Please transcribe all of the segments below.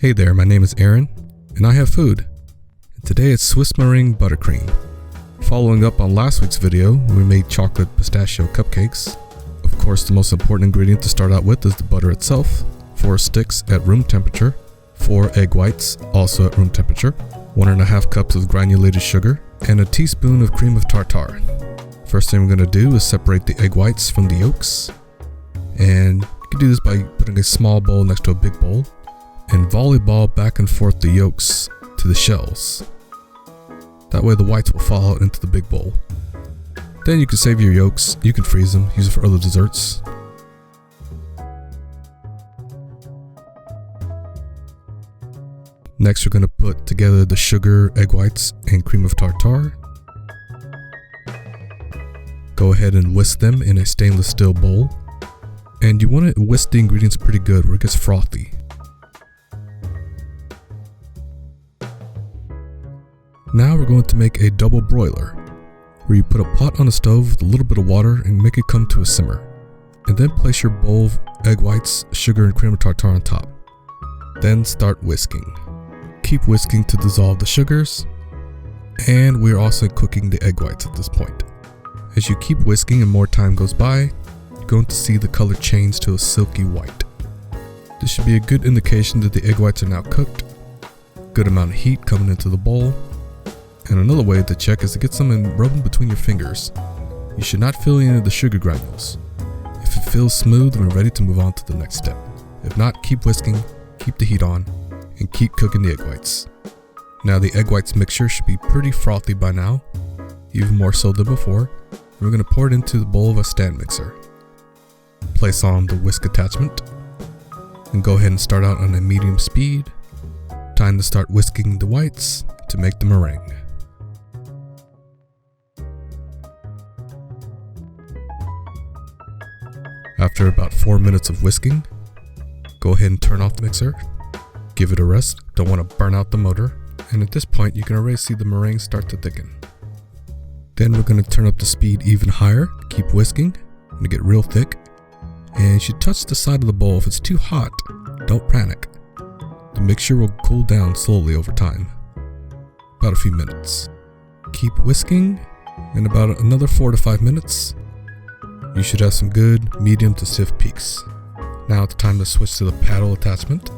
Hey there, my name is Aaron, and I have food. And today it's Swiss meringue buttercream. Following up on last week's video, we made chocolate pistachio cupcakes. Of course, the most important ingredient to start out with is the butter itself. 4 sticks at room temperature, 4 egg whites, also at room temperature, 1.5 cups of granulated sugar, and a teaspoon of cream of tartar. First thing we're going to do is separate the egg whites from the yolks. And you can do this by putting a small bowl next to a big bowl and volleyball back and forth the yolks to the shells. That way the whites will fall out into the big bowl. Then you can save your yolks, you can freeze them, use it for other desserts. Next we're going to put together the sugar, egg whites, and cream of tartar. Go ahead and whisk them in a stainless steel bowl. And you want to whisk the ingredients pretty good where it gets frothy. Now we're going to make a double broiler, where you put a pot on the stove with a little bit of water and make it come to a simmer. And then place your bowl of egg whites, sugar, and cream of tartar on top. Then start whisking. Keep whisking to dissolve the sugars, and we're also cooking the egg whites at this point. As you keep whisking and more time goes by, you're going to see the color change to a silky white. This should be a good indication that the egg whites are now cooked. Good amount of heat coming into the bowl. And another way to check is to get some and rub them between your fingers. You should not feel any of the sugar granules. If it feels smooth, we're ready to move on to the next step. If not, keep whisking, keep the heat on, and keep cooking the egg whites. Now the egg whites mixture should be pretty frothy by now, even more so than before. We're going to pour it into the bowl of a stand mixer. Place on the whisk attachment, and go ahead and start out on a medium speed. Time to start whisking the whites to make the meringue. After about 4 minutes of whisking, go ahead and turn off the mixer. Give it a rest, don't want to burn out the motor. And at this point, you can already see the meringue start to thicken. Then we're going to turn up the speed even higher, keep whisking, and get real thick. And you should touch the side of the bowl. If it's too hot, don't panic. The mixture will cool down slowly over time. About a few minutes. Keep whisking, and about another 4 to 5 minutes, you should have some good medium to stiff peaks. Now it's time to switch to the paddle attachment.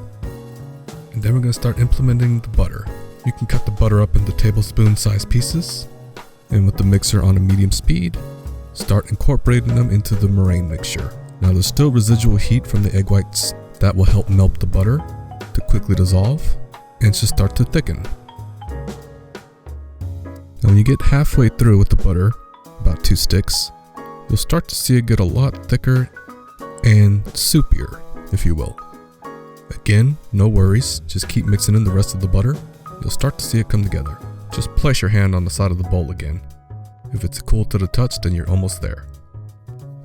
And then we're going to start implementing the butter. You can cut the butter up into tablespoon sized pieces. And with the mixer on a medium speed, start incorporating them into the meringue mixture. Now there's still residual heat from the egg whites that will help melt the butter to quickly dissolve and should start to thicken. Now when you get halfway through with the butter, about 2 sticks, you'll start to see it get a lot thicker and soupier, if you will. Again, no worries, just keep mixing in the rest of the butter. You'll start to see it come together. Just place your hand on the side of the bowl again. If it's cool to the touch, then you're almost there.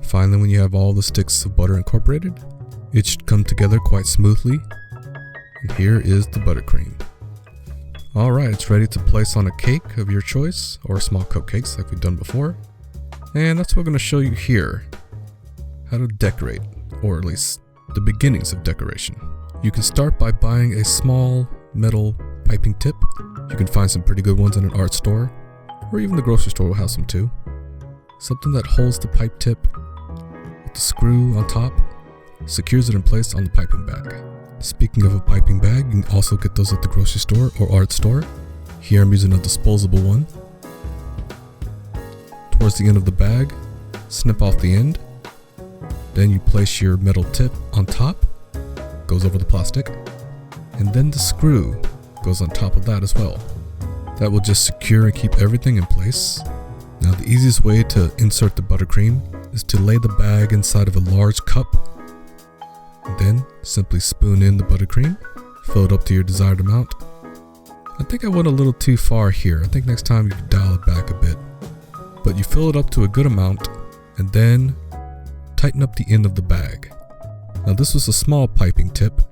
Finally, when you have all the sticks of butter incorporated, it should come together quite smoothly. And here is the buttercream. Alright, it's ready to place on a cake of your choice, or small cupcakes like we've done before. And that's what we're going to show you here. How to decorate, or at least the beginnings of decoration. You can start by buying a small metal piping tip. You can find some pretty good ones in an art store, or even the grocery store will have some too. Something that holds the pipe tip with the screw on top, secures it in place on the piping bag. Speaking of a piping bag, you can also get those at the grocery store or art store. Here I'm using a disposable one. Towards the end of the bag, snip off the end. Then you place your metal tip on top, goes over the plastic, and then the screw goes on top of that as well. That will just secure and keep everything in place. Now the easiest way to insert the buttercream is to lay the bag inside of a large cup. Then simply spoon in the buttercream, fill it up to your desired amount. I think I went a little too far here. I think next time you can dial it back a bit. But you fill it up to a good amount and then tighten up the end of the bag. Now this was a small piping tip,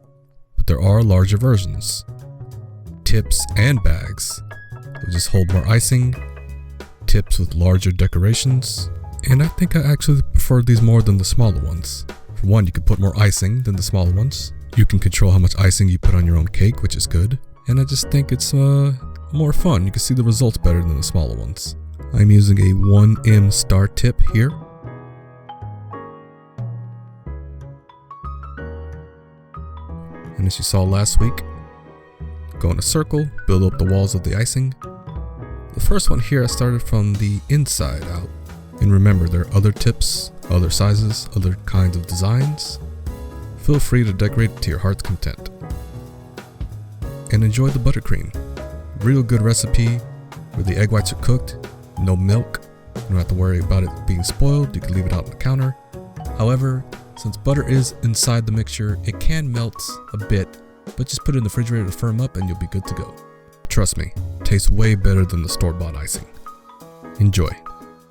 but there are larger versions. Tips and bags will just hold more icing, tips with larger decorations, and I think I actually prefer these more than the smaller ones. For one, you could put more icing than the smaller ones. You can control how much icing you put on your own cake, which is good. And I just think it's more fun. You can see the results better than the smaller ones. I'm using a 1M star tip here. And as you saw last week, go in a circle, build up the walls of the icing. The first one here I started from the inside out. And remember, there are other tips, other sizes, other kinds of designs. Feel free to decorate it to your heart's content. And enjoy the buttercream. Real good recipe where the egg whites are cooked, no milk. You don't have to worry about it being spoiled, you can leave it out on the counter. However, since butter is inside the mixture, it can melt a bit, but just put it in the refrigerator to firm up and you'll be good to go. Trust me, it tastes way better than the store-bought icing. Enjoy.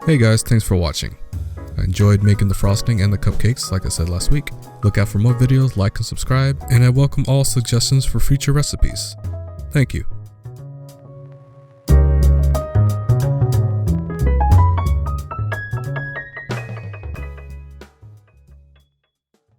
Hey guys, thanks for watching. I enjoyed making the frosting and the cupcakes like I said last week. Look out for more videos, like and subscribe, and I welcome all suggestions for future recipes. Thank you.